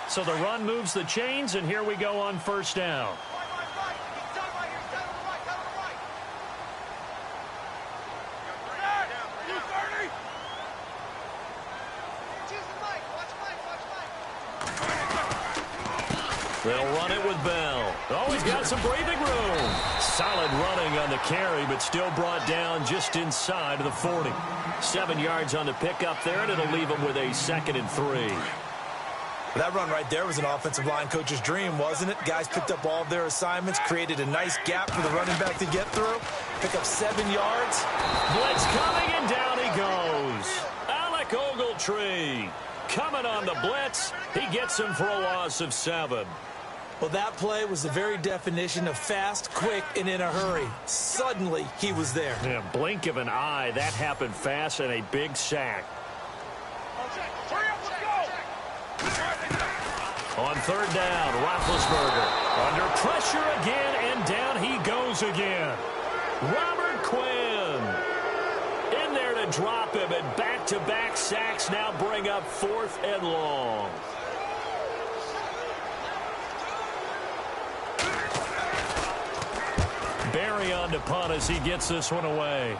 So the run moves the chains, and here we go on first down. They'll run it with Bell. Oh, he's got some breathing room. Solid running on the carry, but still brought down just inside of the 40. 7 yards on the pickup there, and it'll leave him with a 2nd and 3. That run right there was an offensive line coach's dream, wasn't it? Guys picked up all of their assignments, created a nice gap for the running back to get through, pick up 7 yards. Blitz coming, and down he goes. Alec Ogletree coming on the blitz. He gets him for a loss of 7. Well, that play was the very definition of fast, quick, and in a hurry. Suddenly, he was there. Yeah, blink of an eye. That happened fast, and a big sack. On 3rd down, Roethlisberger under pressure again, and down he goes again. Robert Quinn in there to drop him, and back-to-back sacks now bring up 4th and long. Barry on to punt as he gets this one away.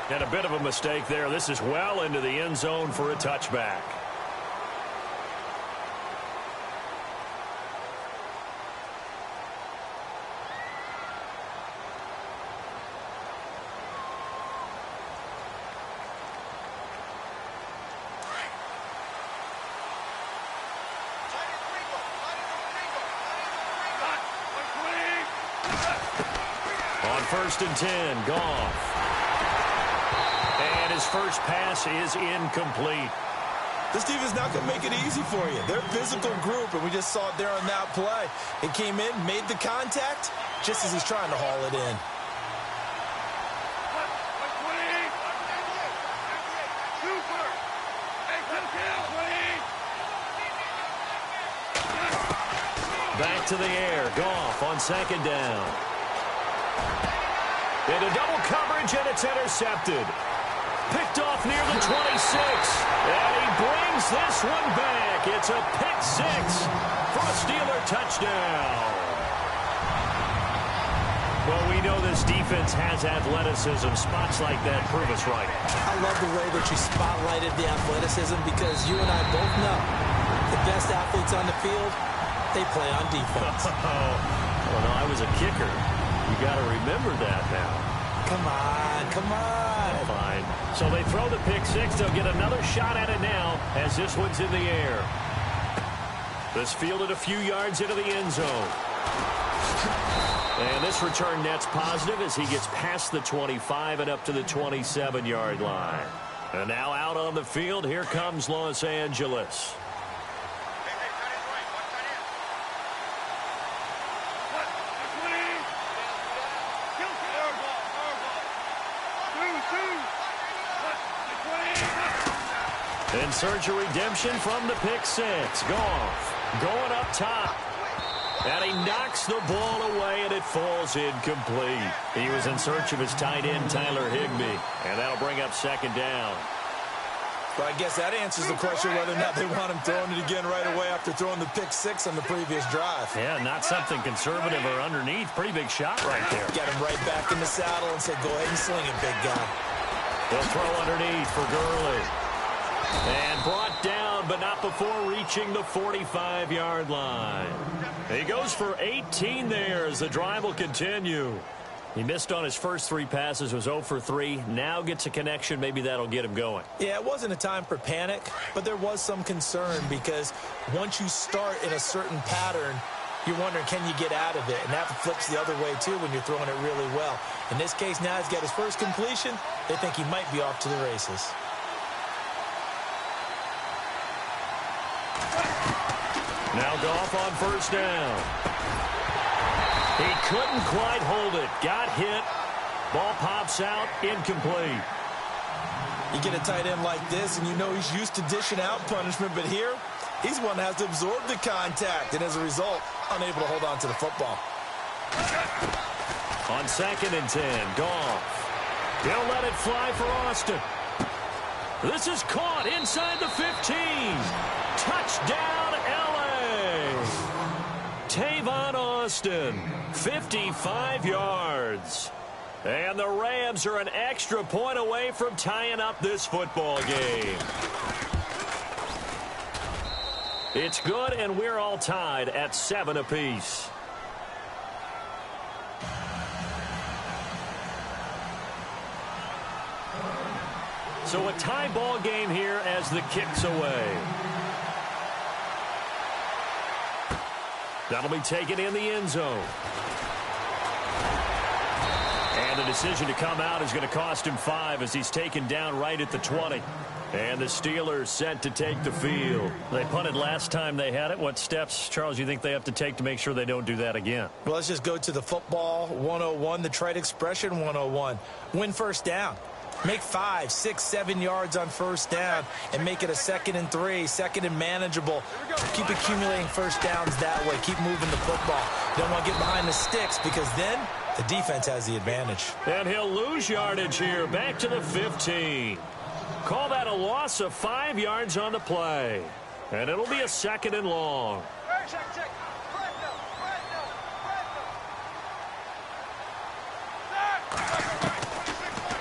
And a bit of a mistake there. This is well into the end zone for a touchback. On 1st and 10, Goff. And his first pass is incomplete. This defense not going to make it easy for you. They're a physical group, and we just saw it there on that play. It came in, made the contact, just as he's trying to haul it in. Back to the air. Goff on 2nd down. Into double coverage, and it's intercepted. Picked off near the 26. And he brings this one back. It's a pick 6 for a Steeler touchdown. Well, we know this defense has athleticism. Spots like that prove us right. I love the way that you spotlighted the athleticism, because you and I both know the best athletes on the field, they play on defense. Well, no, I was a kicker. You got to remember that now. Come on, come on. Fine. So they throw the pick 6. They'll get another shot at it now as this one's in the air. This fielded a few yards into the end zone. And this return net's positive as he gets past the 25 and up to the 27-yard line. And now out on the field, here comes Los Angeles. In search of redemption from the pick 6. Goff going up top. And he knocks the ball away, and it falls incomplete. He was in search of his tight end, Tyler Higbee. And that'll bring up 2nd down. Well, I guess that answers the question whether or not they want him throwing it again right away after throwing the pick 6 on the previous drive. Yeah, not something conservative or underneath. Pretty big shot right there. Got him right back in the saddle and said, go ahead and sling it, big guy. He'll throw underneath for Gurley. And brought down, but not before reaching the 45-yard line. He goes for 18 there as the drive will continue. He missed on his first 3 passes, was 0 for 3. Now gets a connection. Maybe that'll get him going. Yeah, it wasn't a time for panic, but there was some concern because once you start in a certain pattern, you're wondering, can you get out of it? And that flips the other way, too, when you're throwing it really well. In this case, now he's got his first completion. They think he might be off to the races. Now Goff on 1st down. He couldn't quite hold it. Got hit. Ball pops out. Incomplete. You get a tight end like this, and you know he's used to dishing out punishment, but here, he's one that has to absorb the contact, and as a result, unable to hold on to the football. On 2nd and 10, Goff. He'll let it fly for Austin. This is caught inside the 15. Touchdown, L.A. Tavon Austin, 55 yards. And the Rams are an extra point away from tying up this football game. It's good, and we're all tied at 7 apiece. So a tie ball game here as the kick's away. That'll be taken in the end zone. And the decision to come out is going to cost him 5 as he's taken down right at the 20. And the Steelers set to take the field. They punted last time they had it. What steps, Charles, you think they have to take to make sure they don't do that again? Well, let's just go to the football 101, the trade expression 101. Win first down. Make 5, 6, 7 yards on first down and make it a 2nd and 3, 2nd and manageable. Keep accumulating first downs that way. Keep moving the football. Don't want to get behind the sticks because then the defense has the advantage. And he'll lose yardage here. Back to the 15. Call that a loss of 5 yards on the play. And it'll be a 2nd and long.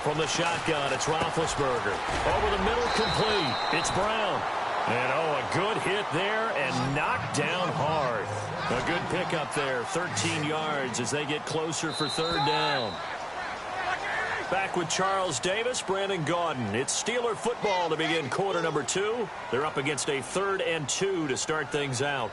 From the shotgun, it's Roethlisberger. Over the middle, complete. It's Brown. And, a good hit there and knocked down hard. A good pickup there, 13 yards as they get closer for 3rd down. Back with Charles Davis, Brandon Gaudin. It's Steeler football to begin quarter number 2. They're up against a 3rd and 2 to start things out.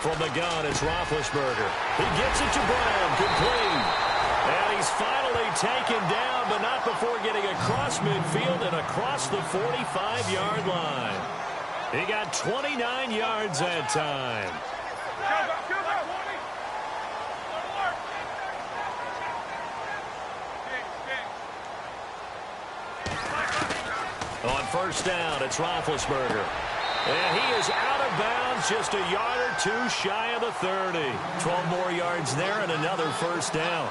From the gun, it's Roethlisberger. He gets it to Brown, complete. And he's finally taken down, but not before getting across midfield and across the 45-yard line. He got 29 yards that time. On first down, it's Roethlisberger. And he is out of bounds, just a yard or 2 shy of the 30. 12 more yards there and another first down.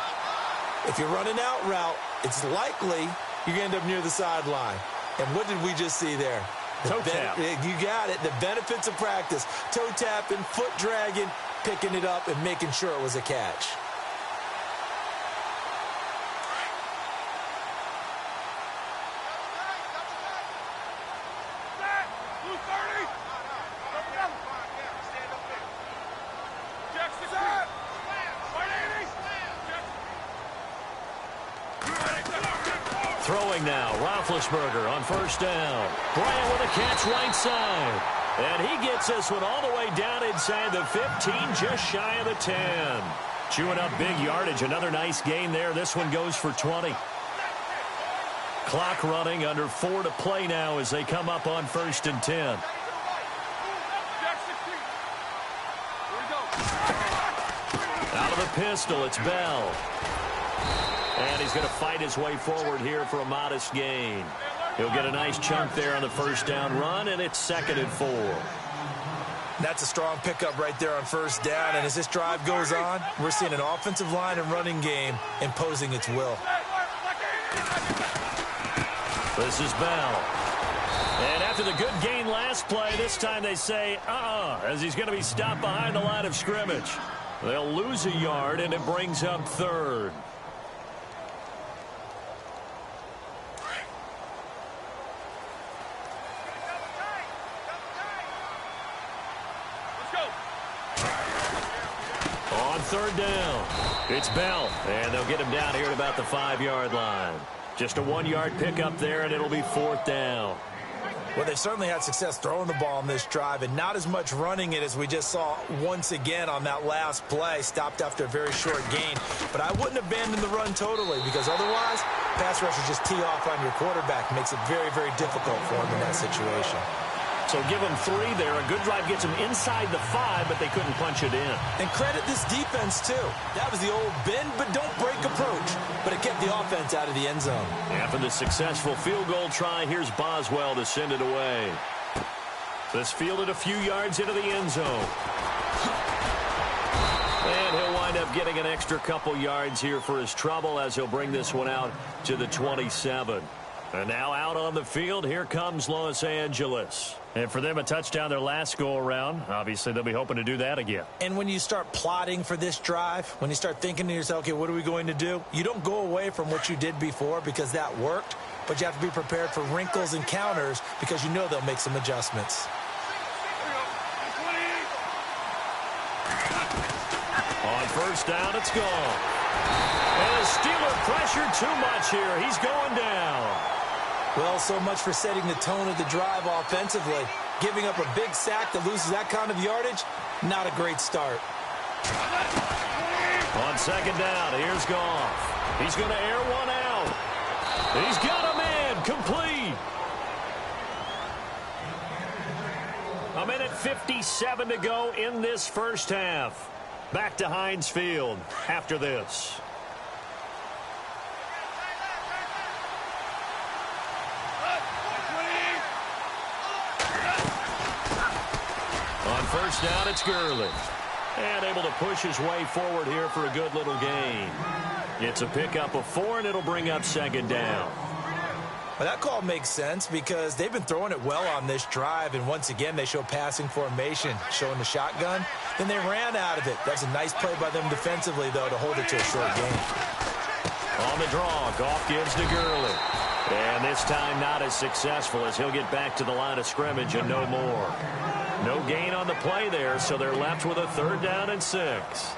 If you're running out route, it's likely you're going to end up near the sideline. And what did we just see there? Toe tap. You got it. The benefits of practice. Toe tapping, foot dragging, picking it up, and making sure it was a catch. Throwing now, Roethlisberger on first down. Bryant with a catch right side. And he gets this one all the way down inside the 15, just shy of the 10. Chewing up big yardage. Another nice gain there. This one goes for 20. Clock running, under 4 to play now as they come up on 1st and 10. Out of the pistol, it's Bell. And he's going to fight his way forward here for a modest gain. He'll get a nice chunk there on the first down run, and it's 2nd and 4. That's a strong pickup right there on first down. And as this drive goes on, we're seeing an offensive line and running game imposing its will. This is Bell. And after the good gain last play, this time they say, as he's going to be stopped behind the line of scrimmage. They'll lose a yard, and it brings up 3rd. On 3rd down, it's Bell, and they'll get him down here at about the 5-yard line. Just a 1-yard pickup there, and it'll be 4th down. Well, they've certainly had success throwing the ball on this drive, and not as much running it as we just saw once again on that last play, stopped after a very short gain. But I wouldn't abandon the run totally, because otherwise, pass rushers just tee off on your quarterback. Makes it very, very difficult for him in that situation. So give them 3 there. A good drive gets them inside the 5, but they couldn't punch it in. And credit this defense, too. That was the old bend but don't break approach, but it kept the offense out of the end zone. After the successful field goal try, here's Boswell to send it away. This fielded a few yards into the end zone. And he'll wind up getting an extra couple yards here for his trouble as he'll bring this one out to the 27. And now out on the field, here comes Los Angeles. And for them, a touchdown their last go-around. Obviously, they'll be hoping to do that again. And when you start plotting for this drive, when you start thinking to yourself, okay, what are we going to do? You don't go away from what you did before because that worked, but you have to be prepared for wrinkles and counters because you know they'll make some adjustments. On first down, it's gone. And the Steeler pressure too much here. He's going down. Well, so much for setting the tone of the drive offensively. Giving up a big sack that loses that kind of yardage, not a great start. On second down, here's Goff. He's going to air one out. He's got a man, complete. A minute 57 to go in this first half. Back to Heinz Field after this. On first down, it's Gurley. And able to push his way forward here for a good little gain. It's a pickup of 4, and it'll bring up second down. Well, that call makes sense because they've been throwing it well on this drive, and once again, they show passing formation, showing the shotgun. Then they ran out of it. That's a nice play by them defensively, though, to hold it to a short gain. On the draw, Goff gives to Gurley. And this time not as successful as he'll get back to the line of scrimmage and no more. No gain on the play there, so they're left with a 3rd down and 6.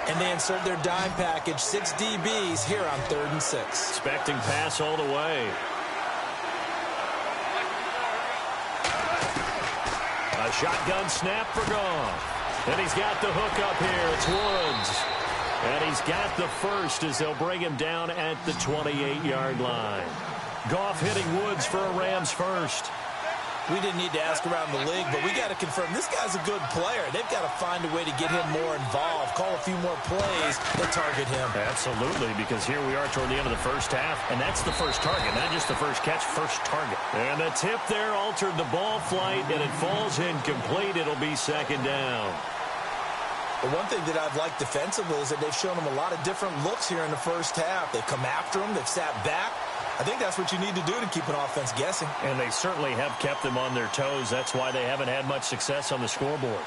And they insert their dime package, 6 DBs here on 3rd and 6. Expecting pass all the way. A shotgun snap for Goff. And he's got the hook up here. It's Woods. And he's got the first as they'll bring him down at the 28-yard line. Goff hitting Woods for a Rams first. We didn't need to ask around the league, but we got to confirm this guy's a good player. They've got to find a way to get him more involved, call a few more plays that target him. Absolutely, because here we are toward the end of the first half, and that's the first target, not just the first catch, first target. And the tip there altered the ball flight, and it falls incomplete. It'll be second down. The one thing that I've liked defensively is that they've shown them a lot of different looks here in the first half. They've come after them. They've sat back. I think that's what you need to do to keep an offense guessing. And they certainly have kept them on their toes. That's why they haven't had much success on the scoreboard.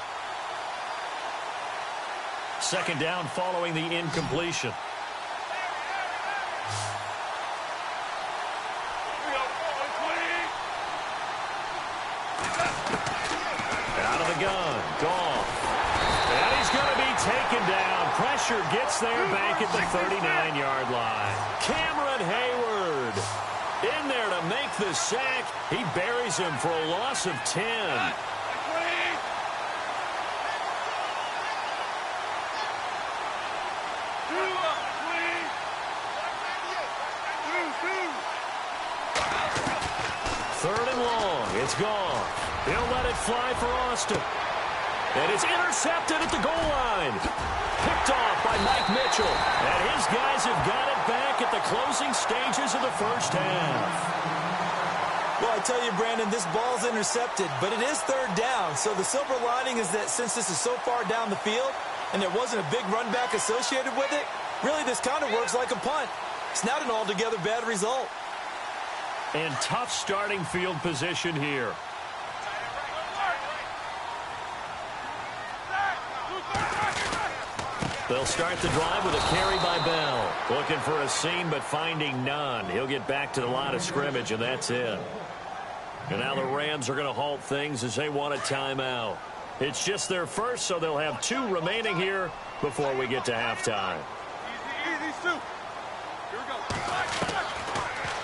Second down following the incompletion. Out of the gun. Goff. And he's going to be taken down. Pressure gets there back at the 39-yard line. Cameron Hayward in there to make the sack. He buries him for a loss of 10. Third and long. It's gone. He'll let it fly for Austin. And it's intercepted at the goal line. Picked off by Mike Mitchell. And his guys have got it back at the closing stages of the first half. Well, I tell you, Brandon, this ball's intercepted, but it is 3rd down. So the silver lining is that since this is so far down the field and there wasn't a big run back associated with it, really this kind of works like a punt. It's not an altogether bad result. And tough starting field position here. They'll start the drive with a carry by Bell. Looking for a seam, but finding none. He'll get back to the line of scrimmage, and that's it. And now the Rams are going to halt things as they want a timeout. It's just their first, so they'll have 2 remaining here before we get to halftime. Easy, Stu. Here we go.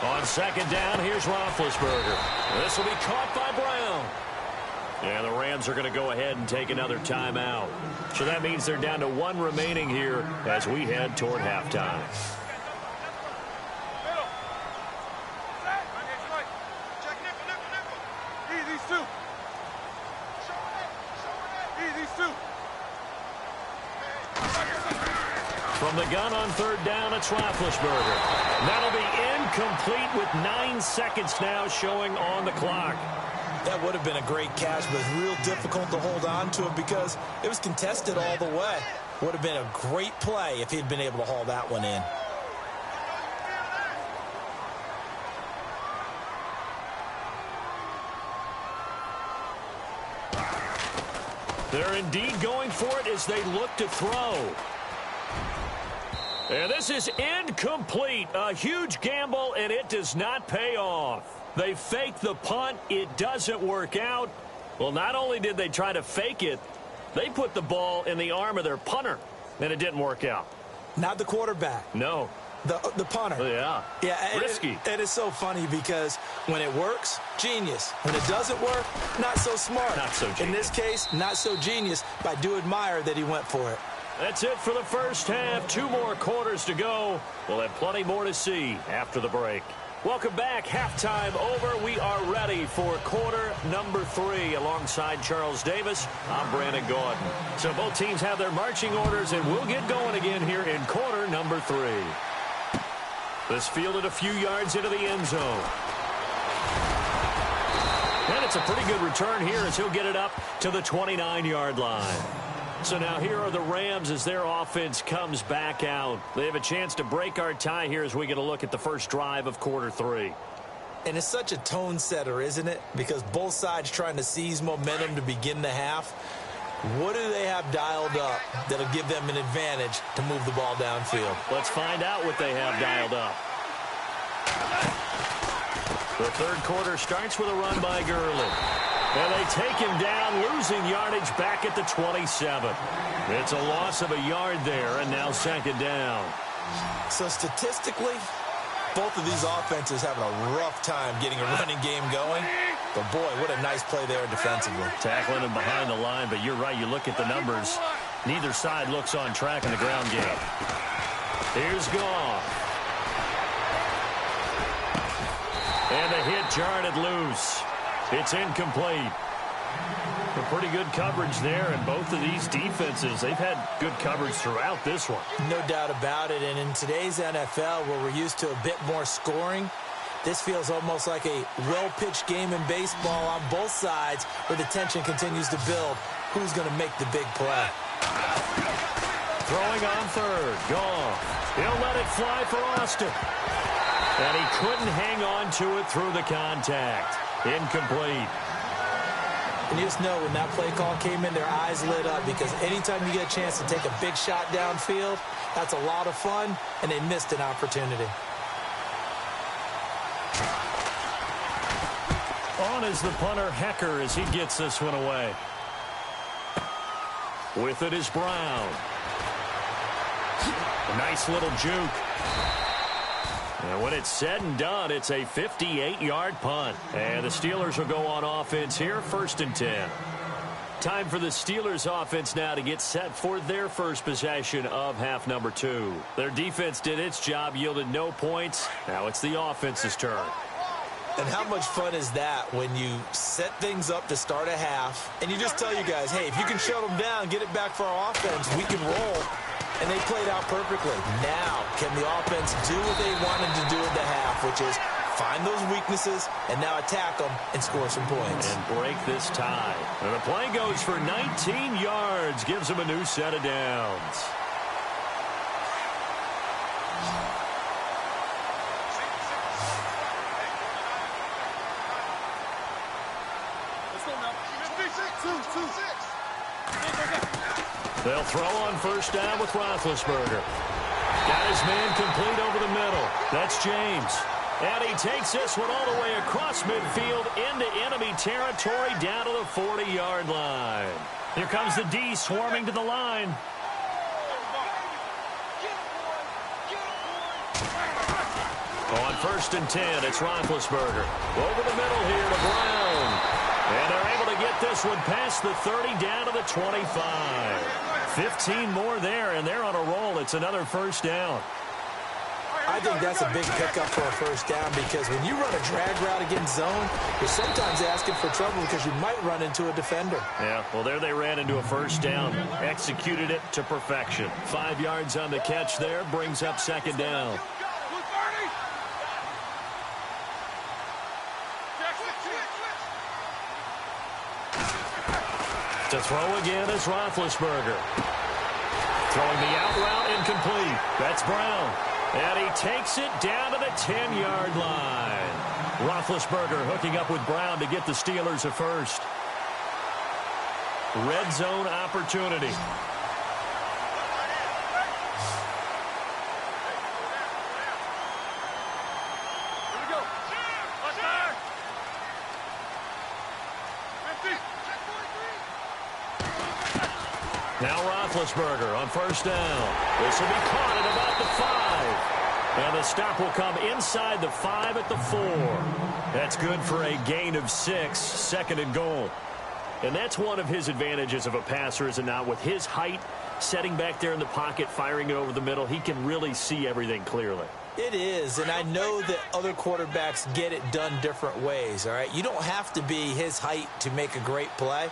On second down, here's Roethlisberger. This will be caught by Brown. And the Rams are going to go ahead and take another timeout. So that means they're down to 1 remaining here as we head toward halftime. From the gun on third down, it's Roethlisberger. That'll be incomplete with 9 seconds now showing on the clock. That would have been a great catch, but it's real difficult to hold on to it because it was contested all the way. Would have been a great play if he'd been able to haul that one in. They're indeed going for it as they look to throw. And this is incomplete. A huge gamble, and it does not pay off. They fake the punt. It doesn't work out. Well, not only did they try to fake it, they put the ball in the arm of their punter, and it didn't work out. Not the quarterback. No. The punter. Yeah. Yeah. Risky. It is so funny because when it works, genius. When it doesn't work, not so smart. Not so genius. In this case, not so genius, but I do admire that he went for it. That's it for the first half. 2 more quarters to go. We'll have plenty more to see after the break. Welcome back. Halftime over. We are ready for quarter number 3. Alongside Charles Davis, I'm Brandon Gordon. So both teams have their marching orders, and we'll get going again here in quarter number 3. This fielded a few yards into the end zone. And it's a pretty good return here as he'll get it up to the 29-yard line. So now here are the Rams as their offense comes back out. They have a chance to break our tie here as we get a look at the first drive of quarter 3. And it's such a tone setter, isn't it? Because both sides trying to seize momentum to begin the half. What do they have dialed up that'll give them an advantage to move the ball downfield? Let's find out what they have dialed up. The third quarter starts with a run by Gurley. And they take him down, losing yardage back at the 27. It's a loss of a yard there, and now second down. So statistically, both of these offenses having a rough time getting a running game going. But, boy, what a nice play there defensively. Tackling him behind the line, but you're right. You look at the numbers. Neither side looks on track in the ground game. Here's Goff. And the hit jarred it loose. It's incomplete. A pretty good coverage there, and both of these defenses, they've had good coverage throughout this one. No doubt about it, and in today's NFL, where we're used to a bit more scoring, this feels almost like a well-pitched game in baseball on both sides where the tension continues to build. Who's going to make the big play? Throwing on third. Goff. He'll let it fly for Austin. And he couldn't hang on to it through the contact. Incomplete. And you just know when that play call came in, their eyes lit up because anytime you get a chance to take a big shot downfield, that's a lot of fun, and they missed an opportunity. On is the punter, Hecker, as he gets this one away. With it is Brown. A nice little juke. And when it's said and done, it's a 58-yard punt. And the Steelers will go on offense here, 1st and 10. Time for the Steelers offense now to get set for their first possession of half number 2. Their defense did its job, yielded no points. Now it's the offense's turn. And how much fun is that when you set things up to start a half and you just tell you guys, hey, if you can shut them down, get it back for our offense, we can roll. And they played out perfectly. Now, can the offense do what they wanted to do at the half, which is find those weaknesses and now attack them and score some points. And break this tie. And the play goes for 19 yards, gives them a new set of downs. They'll throw on first down with Roethlisberger. Got his man complete over the middle. That's James. And he takes this one all the way across midfield into enemy territory down to the 40-yard line. Here comes the D swarming to the line. On 1st and 10, it's Roethlisberger. Over the middle here to Brown. And they're able to get this one past the 30 down to the 25. 15 more there, and they're on a roll. It's another first down. I think that's a big pickup for a first down because when you run a drag route against zone, you're sometimes asking for trouble because you might run into a defender. Yeah, well, there they ran into a first down. Executed it to perfection. 5 yards on the catch there. Brings up second down. To throw again is Roethlisberger. Throwing the out route incomplete. That's Brown. And he takes it down to the 10-yard line. Roethlisberger hooking up with Brown to get the Steelers a first. Red zone opportunity. Now Roethlisberger on first down. This will be caught at about the 5. And the stop will come inside the 5 at the 4. That's good for a gain of 6, second and goal. And that's one of his advantages of a passer, is it not? With his height, setting back there in the pocket, firing it over the middle, he can really see everything clearly. It is, and I know that other quarterbacks get it done different ways, all right? You don't have to be his height to make a great play.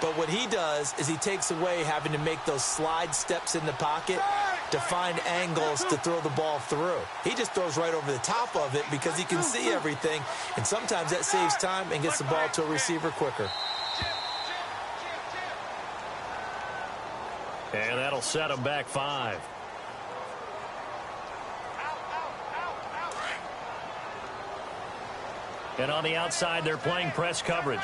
But what he does is he takes away having to make those slide steps in the pocket to find angles to throw the ball through. He just throws right over the top of it because he can see everything, and sometimes that saves time and gets the ball to a receiver quicker. And that'll set him back 5. And on the outside, they're playing press coverage.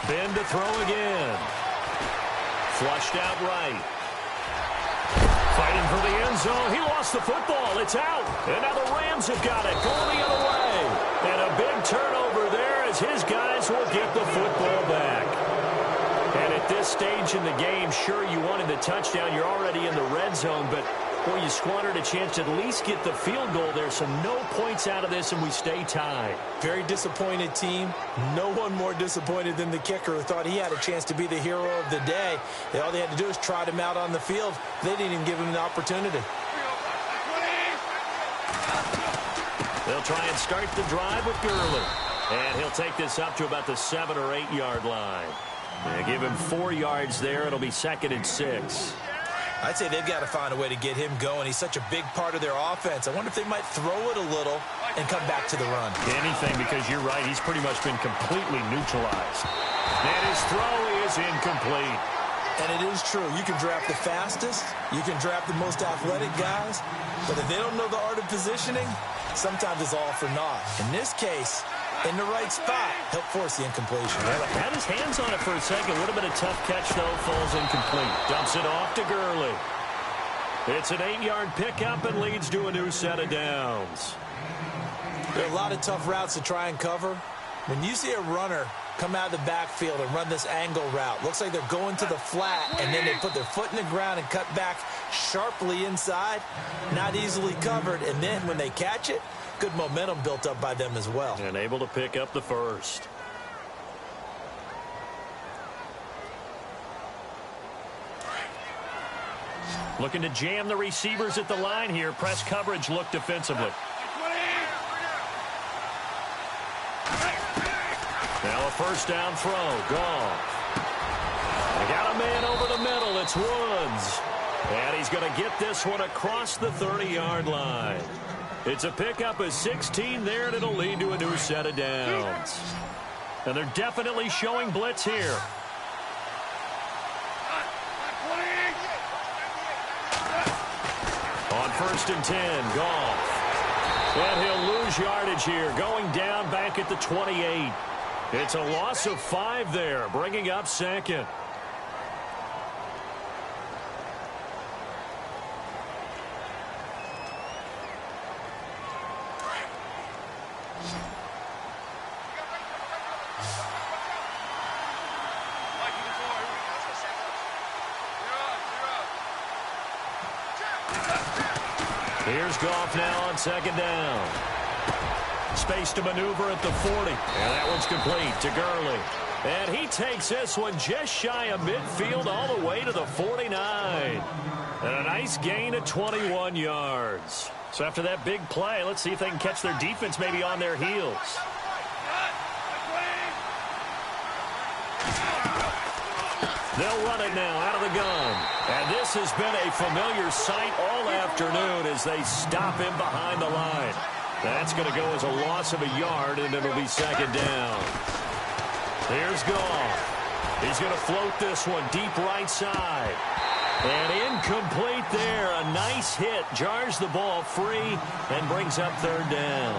Ben to throw again. Flushed out right. Fighting for the end zone. He lost the football. It's out. And now the Rams have got it. Going the other way. And a big turnover there as his guys will get the football back. And at this stage in the game, sure, you wanted the touchdown. You're already in the red zone, but boy, you squandered a chance to at least get the field goal there. So no points out of this, and we stay tied. Very disappointed team. No one more disappointed than the kicker, who thought he had a chance to be the hero of the day. All they had to do was trot him out on the field. They didn't even give him the opportunity. They'll try and start the drive with Gurley. And he'll take this up to about the 7 or 8 yard line. They give him 4 yards there. It'll be 2nd and 6. I'd say they've got to find a way to get him going. He's such a big part of their offense. I wonder if they might throw it a little and come back to the run. Anything, because you're right. He's pretty much been completely neutralized. And his throw is incomplete. And it is true. You can draft the fastest. You can draft the most athletic guys. But if they don't know the art of positioning, sometimes it's all for naught. In this case, in the right spot, he'll force the incompletion. Well, had his hands on it for a second. Would have been a tough catch, though. Falls incomplete. Dumps it off to Gurley. It's an 8-yard pickup and leads to a new set of downs. There are a lot of tough routes to try and cover. When you see a runner come out of the backfield and run this angle route, looks like they're going to the flat, and then they put their foot in the ground and cut back sharply inside. Not easily covered, and then when they catch it, good momentum built up by them as well. And able to pick up the first. Looking to jam the receivers at the line here. Press coverage look defensively. Now a first down throw. Goff. They got a man over the middle. It's Woods. And he's going to get this one across the 30-yard line. It's a pickup of 16 there, and it'll lead to a new set of downs. And they're definitely showing blitz here. On 1st and 10, Goff. And he'll lose yardage here, going down back at the 28. It's a loss of 5 there, bringing up 2nd. Here's Goff now on second down. Space to maneuver at the 40. And that one's complete to Gurley. And he takes this one just shy of midfield all the way to the 49. And a nice gain of 21 yards. So after that big play, let's see if they can catch their defense maybe on their heels. They'll run it now out of the gun. And this has been a familiar sight all afternoon as they stop him behind the line. That's going to go as a loss of a yard, and it'll be second down. Here's Goff. He's going to float this one deep right side. And incomplete there. A nice hit. Jars the ball free and brings up third down.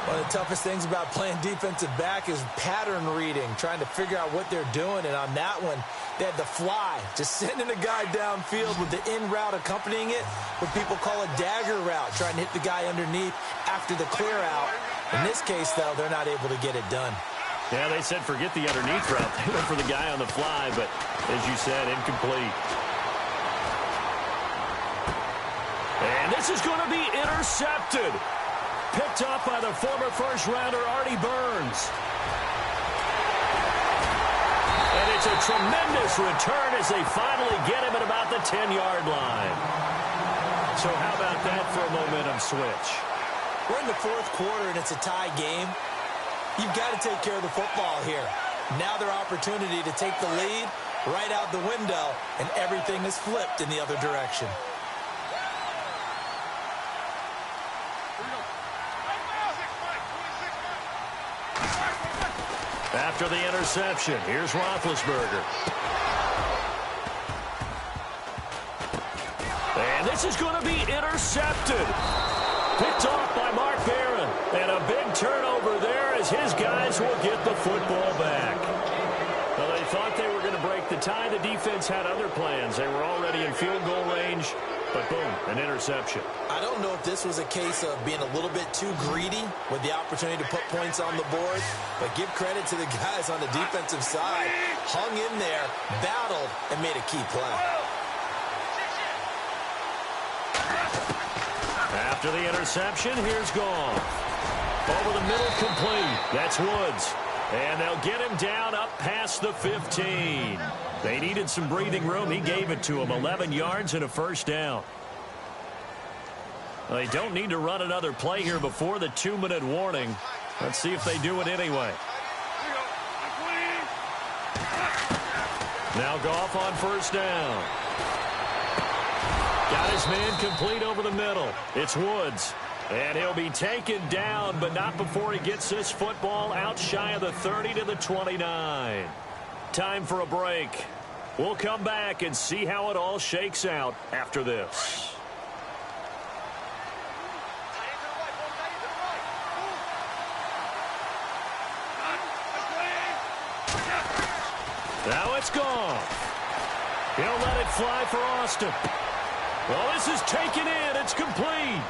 One of the toughest things about playing defensive back is pattern reading, trying to figure out what they're doing. And on that one, they had the fly, just sending a guy downfield with the in route accompanying it, what people call a dagger route, trying to hit the guy underneath after the clear out. In this case, though, they're not able to get it done. Yeah, they said forget the underneath route. They went for the guy on the fly, but as you said, incomplete. And this is going to be intercepted. Picked up by the former first-rounder Artie Burns. And it's a tremendous return as they finally get him at about the 10-yard line. So how about that for a momentum switch? We're in the fourth quarter, and it's a tie game. You've got to take care of the football here. Now their opportunity to take the lead right out the window, and everything is flipped in the other direction. After the interception, here's Roethlisberger. And this is going to be intercepted. Picked off by Mark Barron. And a big turnover there as his guys will get the football back. Well, they thought they were going to break the tie. The defense had other plans. They were already in field goal range. But boom, an interception. I don't know if this was a case of being a little bit too greedy with the opportunity to put points on the board, but give credit to the guys on the defensive side. Hung in there, battled, and made a key play. After the interception, here's Goff. Over the middle, complete. That's Woods. And they'll get him down up past the 15. They needed some breathing room. He gave it to him. 11 yards and a first down. Well, they don't need to run another play here before the 2-minute warning. Let's see if they do it anyway. Now Goff on first down. Got his man complete over the middle. It's Woods. And he'll be taken down, but not before he gets this football out shy of the 30 to the 29. Time for a break. We'll come back and see how it all shakes out after this. Now it's gone. He'll let it fly for Austin. Well, this is taken in. It's complete.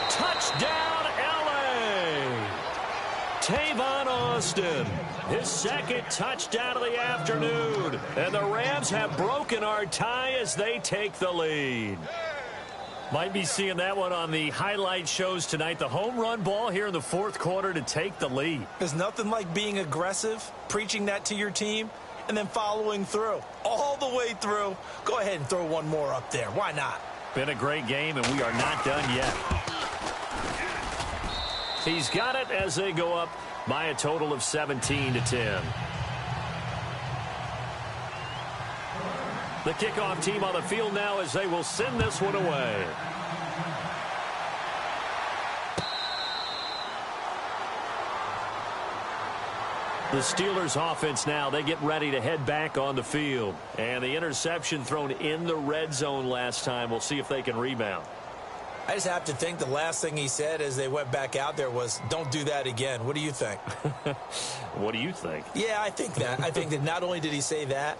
Touchdown, L.A. Tavon Austin, his second touchdown of the afternoon. And the Rams have broken our tie as they take the lead. Might be seeing that one on the highlight shows tonight. The home run ball here in the fourth quarter to take the lead. There's nothing like being aggressive, preaching that to your team, and then following through. All the way through. Go ahead and throw one more up there. Why not? Been a great game, and we are not done yet. He's got it as they go up by a total of 17-10. The kickoff team on the field now as they will send this one away. The Steelers offense now, they get ready to head back on the field. And the interception thrown in the red zone last time. We'll see if they can rebound. I just have to think the last thing he said as they went back out there was, don't do that again. What do you think? What do you think? Yeah, I think that. I think that not only did he say that,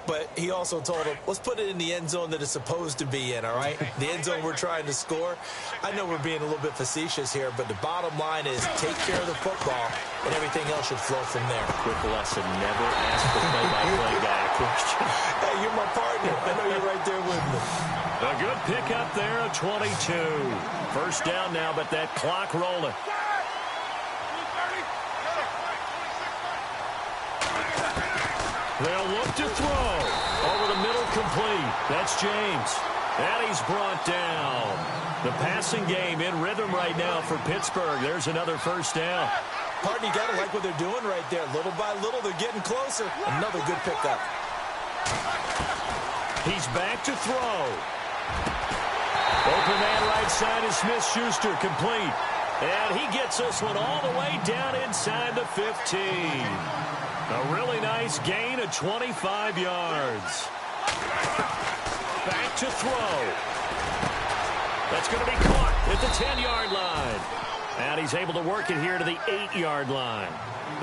but he also told him, let's put it in the end zone that it's supposed to be in, all right? The end zone we're trying to score. I know we're being a little bit facetious here, but the bottom line is take care of the football, and everything else should flow from there. Quick lesson, never ask the play-by-play guy a question. Hey, you're my partner. I know you're right there with me. A good pickup there, a 22. First down now, but that clock rolling. They'll look to throw. Over the middle, complete. That's James. And he's brought down. The passing game in rhythm right now for Pittsburgh. There's another first down. Partner, you got to like what they're doing right there. Little by little, they're getting closer. Another good pickup. He's back to throw. Open man right side is Smith-Schuster, complete. And he gets this one all the way down inside the 15. A really nice gain of 25 yards. Back to throw. That's going to be caught at the 10-yard line. And he's able to work it here to the 8-yard line.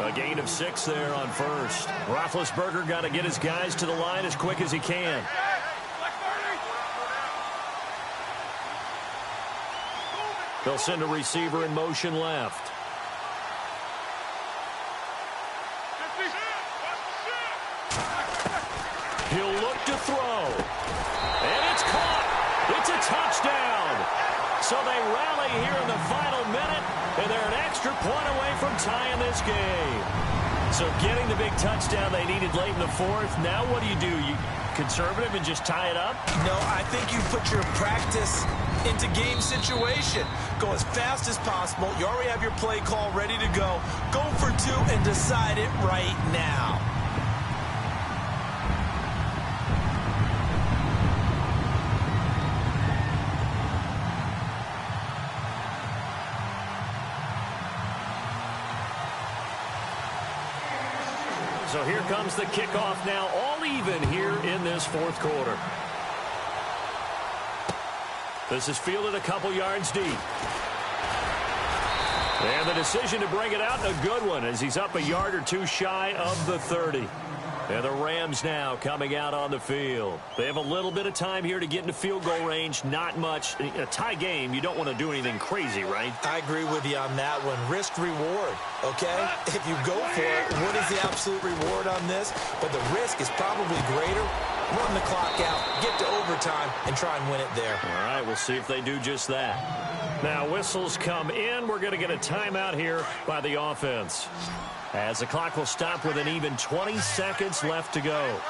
A gain of 6 there on first. Roethlisberger got to get his guys to the line as quick as he can. They'll send a receiver in motion left. He'll look to throw. And it's caught. It's a touchdown. So they rally here in the final minute, and they're an extra point away from tying this game. So getting the big touchdown they needed late in the fourth. Now what do? You conservative and just tie it up? No, I think you put your practice into game situation. Go as fast as possible. You already have your play call ready to go. Go for 2 and decide it right now. So here comes the kickoff now, all even here in this fourth quarter. This is fielded a couple yards deep. And the decision to bring it out, a good one, as he's up a yard or 2 shy of the 30. And the Rams now coming out on the field. They have a little bit of time here to get into field goal range. Not much. A tie game, you don't want to do anything crazy, right? I agree with you on that one. Risk reward, okay? If you go for it, what is the absolute reward on this? But the risk is probably greater. Run the clock out, get to overtime, and try and win it there. All right, we'll see if they do just that. Now, whistles come in. We're going to get a timeout here by the offense, as the clock will stop with an even 20 seconds left to go.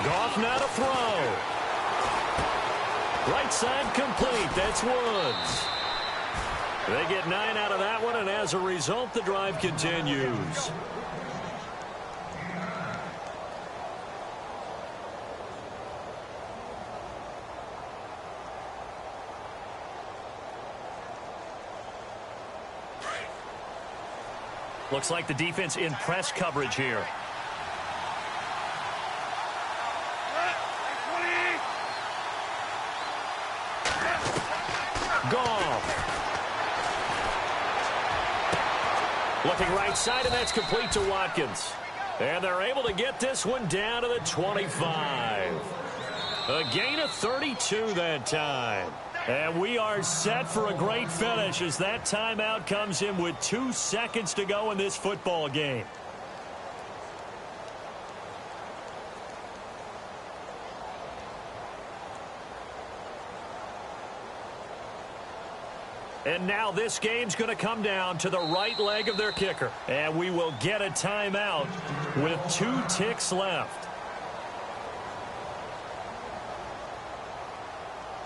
Goff now to throw. Right side complete. That's Woods. They get 9 out of that one, and as a result, the drive continues. Looks like the defense in press coverage here. Goff. Looking right side, and that's complete to Watkins. And they're able to get this one down to the 25. A gain of 32 that time. And we are set for a great finish as that timeout comes in with 2 seconds to go in this football game. And now this game's going to come down to the right leg of their kicker. And we will get a timeout with 2 ticks left.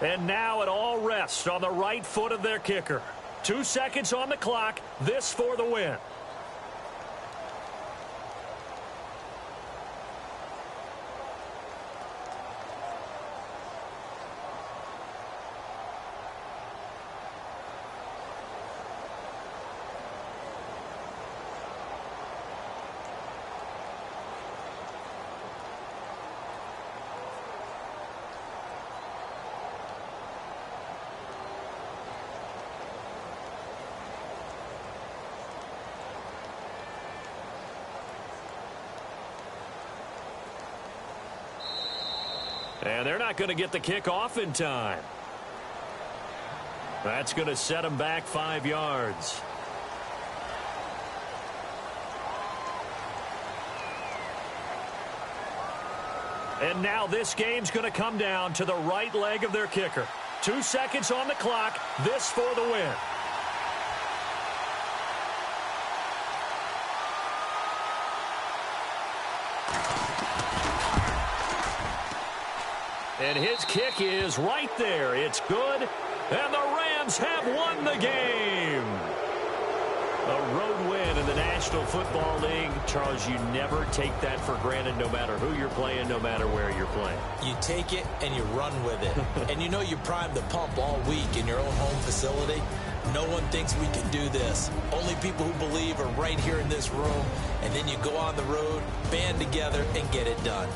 And now it all rests on the right foot of their kicker. 2 seconds on the clock. This for the win. And they're not going to get the kickoff in time. That's going to set them back 5 yards. And now this game's going to come down to the right leg of their kicker. 2 seconds on the clock. This for the win. And his kick is right there. It's good. And the Rams have won the game. A road win in the National Football League. Charles, you never take that for granted no matter who you're playing, no matter where you're playing. You take it and you run with it. And you know you primed the pump all week in your own home facility. No one thinks we can do this. Only people who believe are right here in this room. And then you go on the road, band together, and get it done.